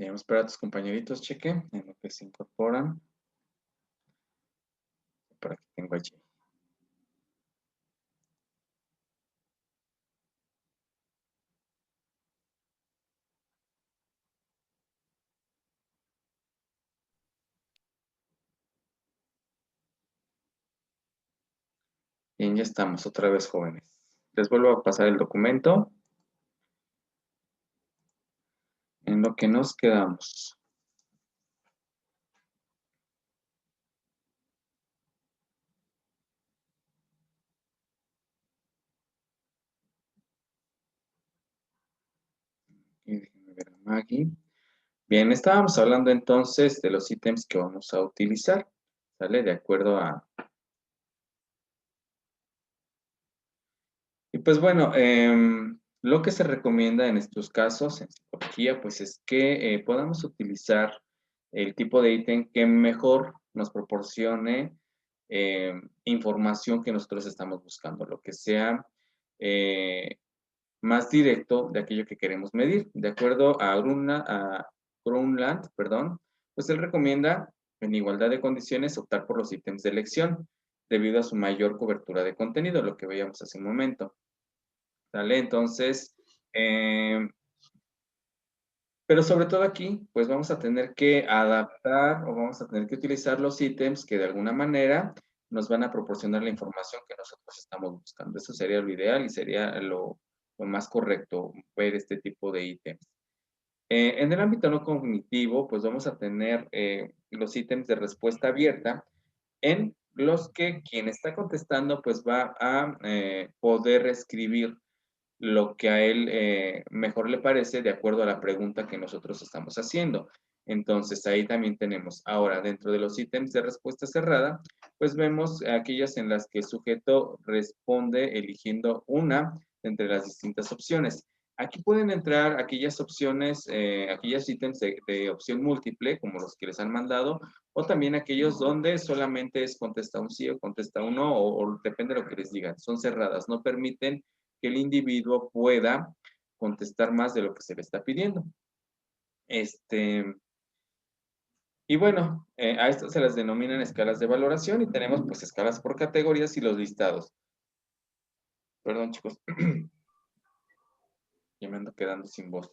Vamos a esperar a tus compañeritos, cheque, en lo que se incorporan. Por aquí tengo allí. Bien, ya estamos otra vez, jóvenes. Les vuelvo a pasar el documento en lo que nos quedamos. Y déjenme ver a Maggie. Bien, estábamos hablando entonces de los ítems que vamos a utilizar, ¿sale? De acuerdo a... Y pues bueno, lo que se recomienda en estos casos, en psicología, pues es que podamos utilizar el tipo de ítem que mejor nos proporcione información que nosotros estamos buscando, lo que sea eh, más directo de aquello que queremos medir. De acuerdo a Grunland, perdón, pues él recomienda, en igualdad de condiciones, optar por los ítems de elección, debido a su mayor cobertura de contenido, lo que veíamos hace un momento. ¿Sale? Entonces, pero sobre todo aquí, pues vamos a tener que adaptar o vamos a tener que utilizar los ítems que de alguna manera nos van a proporcionar la información que nosotros estamos buscando. Eso sería lo ideal y sería lo más correcto, ver este tipo de ítems. En el ámbito no cognitivo, pues vamos a tener los ítems de respuesta abierta en los que quien está contestando pues va a poder escribir lo que a él mejor le parece de acuerdo a la pregunta que nosotros estamos haciendo. Entonces, ahí también tenemos. Ahora, dentro de los ítems de respuesta cerrada, pues vemos aquellas en las que el sujeto responde eligiendo una entre las distintas opciones. Aquí pueden entrar aquellas opciones, aquellos ítems de opción múltiple, como los que les han mandado, o también aquellos donde solamente es contesta un sí o contesta un no, o depende de lo que les digan. Son cerradas, no permiten que el individuo pueda contestar más de lo que se le está pidiendo. Y bueno, a esto se las denominan escalas de valoración y tenemos pues escalas por categorías y los listados. Perdón, chicos. Ya me ando quedando sin voz.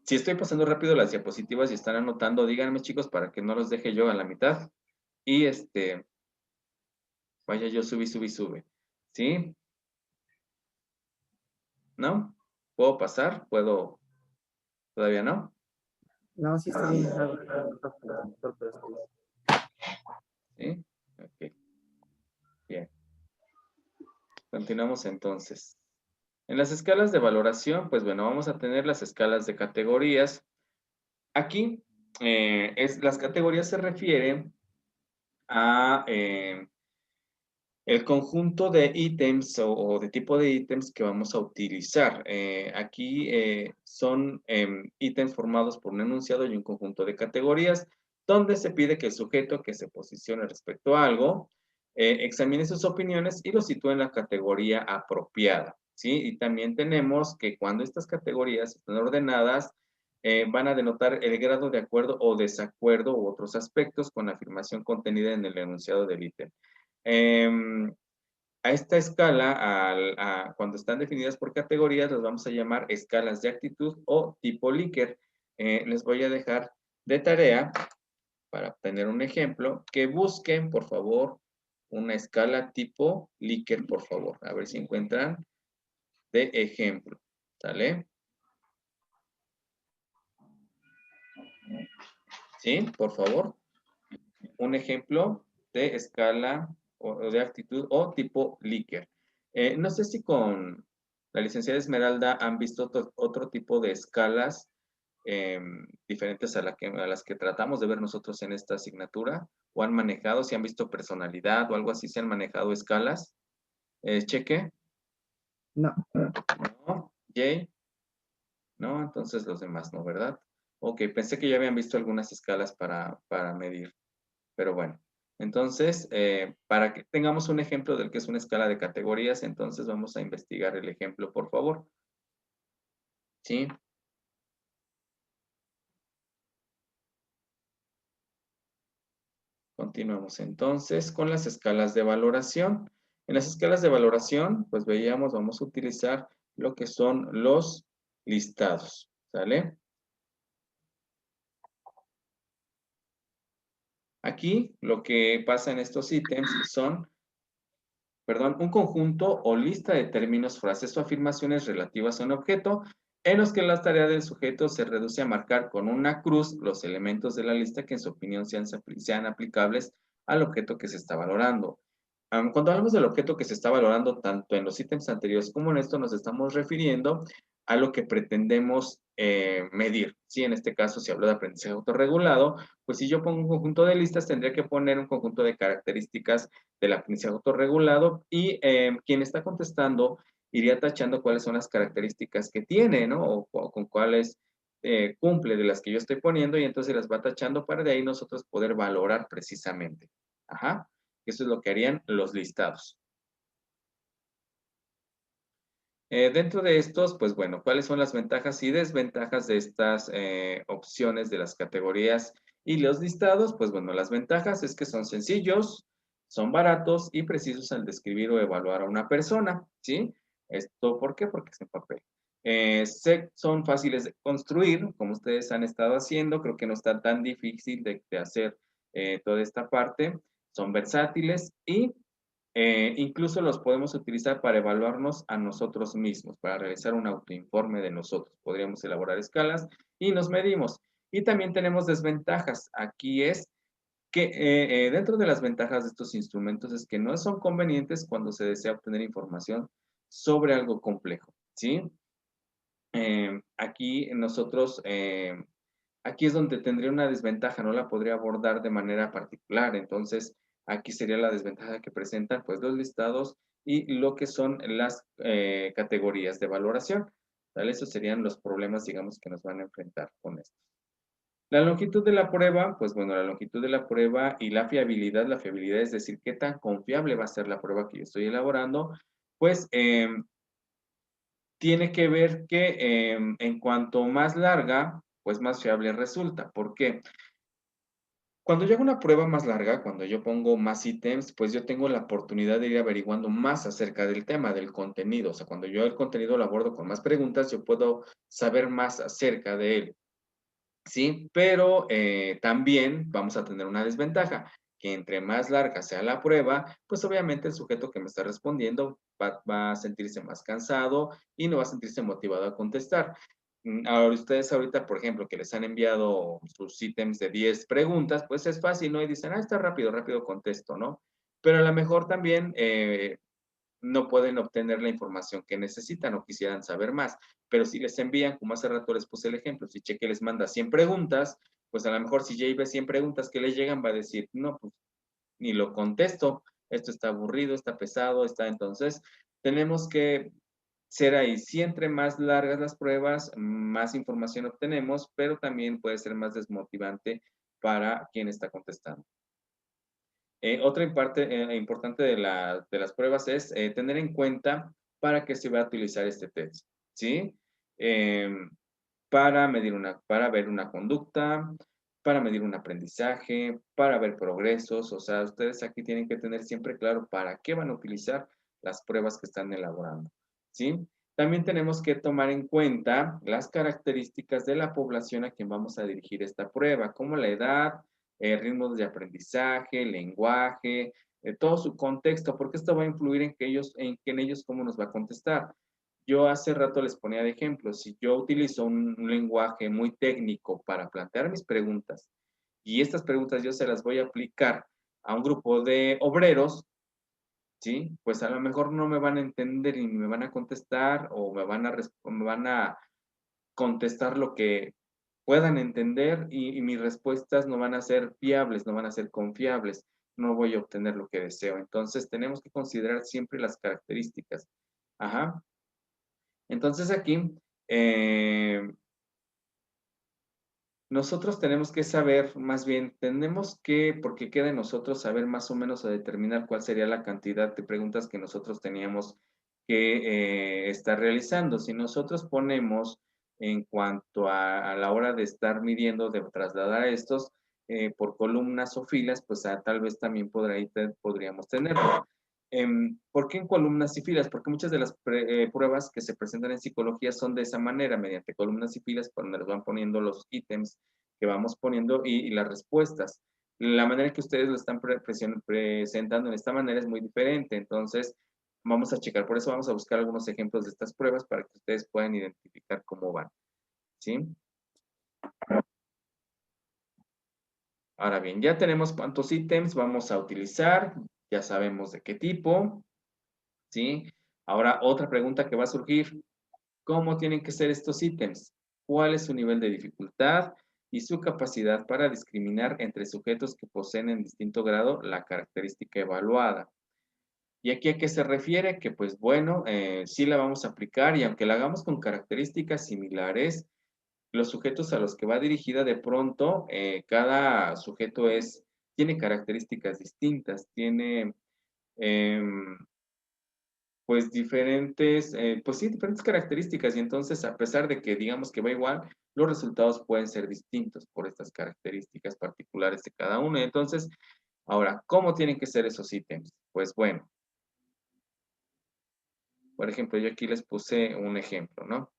Si estoy pasando rápido las diapositivas y están anotando, díganme, chicos, para que no los deje yo a la mitad. Y vaya, yo sube. ¿Sí? ¿No? ¿Puedo pasar? ¿Puedo? ¿Todavía no? No, sí está bien. Pero sí. ¿Sí? Ok, bien. Continuamos entonces. En las escalas de valoración, pues bueno, vamos a tener las escalas de categorías. Aquí, las categorías se refieren a el conjunto de ítems o de tipo de ítems que vamos a utilizar. Aquí son ítems formados por un enunciado y un conjunto de categorías, donde se pide que el sujeto que se posicione respecto a algo examine sus opiniones y lo sitúe en la categoría apropiada. ¿Sí? Y también tenemos que cuando estas categorías están ordenadas, van a denotar el grado de acuerdo o desacuerdo u otros aspectos con la afirmación contenida en el enunciado del ítem. A esta escala, cuando están definidas por categorías, las vamos a llamar escalas de actitud o tipo Likert. Les voy a dejar de tarea, para obtener un ejemplo, que busquen, por favor, una escala tipo Likert, por favor. A ver si encuentran de ejemplo. ¿Sale? ¿Sí? Por favor. Un ejemplo de escala o de actitud o tipo Likert. No sé si con la licenciada Esmeralda han visto otro tipo de escalas diferentes a las que tratamos de ver nosotros en esta asignatura, o han manejado, si han visto personalidad o algo así, si han manejado escalas. Cheque. No. ¿No? Jay. ¿No? Entonces los demás no, ¿verdad? Ok, pensé que ya habían visto algunas escalas para medir. Pero bueno, entonces, para que tengamos un ejemplo del que es una escala de categorías, entonces vamos a investigar el ejemplo, por favor. ¿Sí? Continuamos entonces con las escalas de valoración. En las escalas de valoración, pues veíamos, vamos a utilizar lo que son los listados, ¿sale? Aquí lo que pasa en estos ítems son, perdón, un conjunto o lista de términos, frases o afirmaciones relativas a un objeto en los que la tarea del sujeto se reduce a marcar con una cruz los elementos de la lista que en su opinión sean aplicables al objeto que se está valorando. Cuando hablamos del objeto que se está valorando, tanto en los ítems anteriores como en esto, nos estamos refiriendo a lo que pretendemos medir. ¿Sí? En este caso, si hablo de aprendizaje autorregulado, pues si yo pongo un conjunto de listas, tendría que poner un conjunto de características del aprendizaje autorregulado y quien está contestando iría tachando cuáles son las características que tiene, ¿no? O con cuáles cumple de las que yo estoy poniendo y entonces las va tachando para de ahí nosotros poder valorar precisamente. Ajá. Eso es lo que harían los listados. Dentro de estos, pues bueno, ¿cuáles son las ventajas y desventajas de estas opciones de las categorías y los listados? Pues bueno, las ventajas es que son sencillos, son baratos y precisos al describir o evaluar a una persona, ¿sí? ¿Esto por qué? Porque es en papel. Son fáciles de construir, como ustedes han estado haciendo, creo que no está tan difícil de hacer toda esta parte. Son versátiles y incluso los podemos utilizar para evaluarnos a nosotros mismos, para realizar un autoinforme de nosotros. Podríamos elaborar escalas y nos medimos. Y también tenemos desventajas. Aquí es que dentro de las ventajas de estos instrumentos es que no son convenientes cuando se desea obtener información sobre algo complejo, ¿sí? Aquí nosotros, aquí es donde tendría una desventaja, no la podría abordar de manera particular. Entonces, aquí sería la desventaja que presentan pues los listados y lo que son las categorías de valoración. ¿Vale? Esos serían los problemas, digamos, que nos van a enfrentar con esto. La longitud de la prueba, pues bueno, la longitud de la prueba y la fiabilidad es decir, qué tan confiable va a ser la prueba que yo estoy elaborando, pues tiene que ver que en cuanto más larga, pues más fiable resulta. ¿Por qué? Cuando yo hago una prueba más larga, cuando yo pongo más ítems, pues yo tengo la oportunidad de ir averiguando más acerca del tema, del contenido. O sea, cuando yo el contenido lo abordo con más preguntas, yo puedo saber más acerca de él. ¿Sí? Pero también vamos a tener una desventaja, que entre más larga sea la prueba, pues obviamente el sujeto que me está respondiendo va a sentirse más cansado y no va a sentirse motivado a contestar. Ahora ustedes ahorita, por ejemplo, que les han enviado sus ítems de 10 preguntas, pues es fácil, ¿no? Y dicen, está rápido, rápido contesto, ¿no? Pero a lo mejor también no pueden obtener la información que necesitan o quisieran saber más. Pero si les envían, como hace rato les puse el ejemplo, si Cheque les manda 100 preguntas, pues a lo mejor si Jay ve 100 preguntas que les llegan, va a decir, no, pues ni lo contesto, esto está aburrido, está pesado, está entonces, tenemos que ser ahí. Si entre más largas las pruebas, más información obtenemos, pero también puede ser más desmotivante para quien está contestando. Otra parte importante de las pruebas es tener en cuenta para qué se va a utilizar este test, ¿sí? Em, para ver una conducta, para medir un aprendizaje, para ver progresos. O sea, ustedes aquí tienen que tener siempre claro para qué van a utilizar las pruebas que están elaborando, ¿sí? También tenemos que tomar en cuenta las características de la población a quien vamos a dirigir esta prueba, como la edad, ritmos de aprendizaje, lenguaje, todo su contexto, porque esto va a influir en ellos cómo nos va a contestar. Yo hace rato les ponía de ejemplo, si yo utilizo un lenguaje muy técnico para plantear mis preguntas y estas preguntas yo se las voy a aplicar a un grupo de obreros, ¿sí? Pues a lo mejor no me van a entender y me van a contestar o me van a contestar lo que puedan entender y mis respuestas no van a ser fiables, no van a ser confiables, no voy a obtener lo que deseo. Entonces tenemos que considerar siempre las características. Ajá. Entonces aquí nosotros tenemos que saber, más bien, tenemos que, porque queda en nosotros saber más o menos o determinar cuál sería la cantidad de preguntas que nosotros teníamos que estar realizando. Si nosotros ponemos en cuanto a la hora de estar midiendo, de trasladar estos, por columnas o filas, pues tal vez también podríamos tenerlo. ¿Por qué en columnas y filas? Porque muchas de las pruebas que se presentan en psicología son de esa manera, mediante columnas y filas, por donde nos van poniendo los ítems que vamos poniendo y las respuestas. La manera en que ustedes lo están presentando en esta manera es muy diferente, entonces vamos a checar, por eso vamos a buscar algunos ejemplos de estas pruebas para que ustedes puedan identificar cómo van, ¿sí? Ahora bien, ya tenemos cuántos ítems vamos a utilizar, ya sabemos de qué tipo, ¿sí? Ahora, otra pregunta que va a surgir, ¿cómo tienen que ser estos ítems? ¿Cuál es su nivel de dificultad y su capacidad para discriminar entre sujetos que poseen en distinto grado la característica evaluada? ¿Y aquí a qué se refiere? Que pues bueno, sí la vamos a aplicar y aunque la hagamos con características similares, los sujetos a los que va dirigida de pronto, cada sujeto tiene características distintas, tiene em, pues diferentes, pues sí, diferentes características y entonces a pesar de que digamos que va igual, los resultados pueden ser distintos por estas características particulares de cada uno. Entonces, ahora, ¿cómo tienen que ser esos ítems? Pues bueno, por ejemplo, yo aquí les puse un ejemplo, ¿no?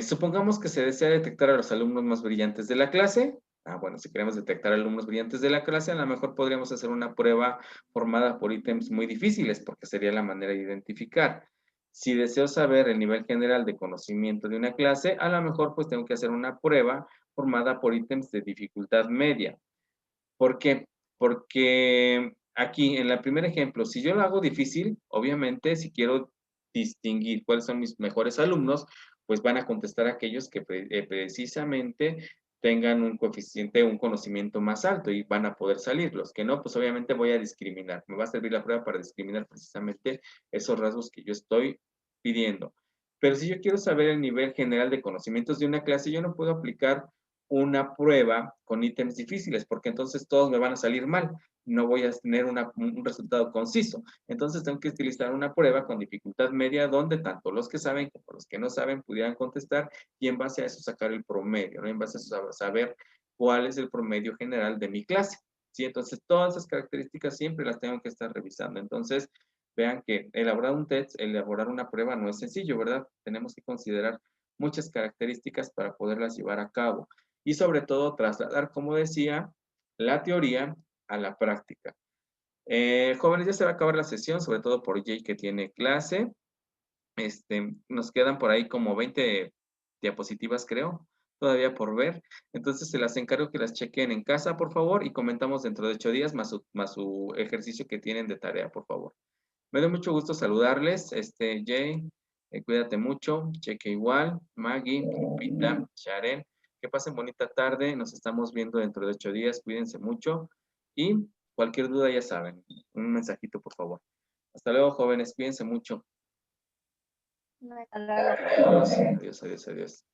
Supongamos que se desea detectar a los alumnos más brillantes de la clase. Bueno, si queremos detectar alumnos brillantes de la clase, a lo mejor podríamos hacer una prueba formada por ítems muy difíciles, porque sería la manera de identificar. Si deseo saber el nivel general de conocimiento de una clase, a lo mejor pues tengo que hacer una prueba formada por ítems de dificultad media. ¿Por qué? Porque aquí, en el primer ejemplo, si yo lo hago difícil, obviamente, si quiero distinguir cuáles son mis mejores alumnos, pues van a contestar aquellos que precisamente tengan un coeficiente, un conocimiento más alto y van a poder salir. Los que no, pues obviamente voy a discriminar. Me va a servir la prueba para discriminar precisamente esos rasgos que yo estoy pidiendo. Pero si yo quiero saber el nivel general de conocimientos de una clase, yo no puedo aplicar una prueba con ítems difíciles, porque entonces todos me van a salir mal. No voy a tener un resultado conciso. Entonces tengo que utilizar una prueba con dificultad media donde tanto los que saben como los que no saben pudieran contestar y en base a eso sacar el promedio, ¿no? En base a eso saber cuál es el promedio general de mi clase. ¿Sí? Entonces todas esas características siempre las tengo que estar revisando. Entonces vean que elaborar un test, elaborar una prueba no es sencillo, ¿verdad? Tenemos que considerar muchas características para poderlas llevar a cabo y sobre todo trasladar, como decía, la teoría a la práctica. Jóvenes, ya se va a acabar la sesión, sobre todo por Jay que tiene clase. Nos quedan por ahí como 20 diapositivas, creo, todavía por ver. Entonces, se las encargo que las chequen en casa, por favor, y comentamos dentro de 8 días más su ejercicio que tienen de tarea, por favor. Me da mucho gusto saludarles. Jay, cuídate mucho. Cheque igual. Maggie, Lupita, Sharon. Que pasen bonita tarde. Nos estamos viendo dentro de 8 días. Cuídense mucho. Y cualquier duda ya saben. Un mensajito, por favor. Hasta luego, jóvenes. Cuídense mucho. Hasta luego. Adiós, adiós, adiós, adiós.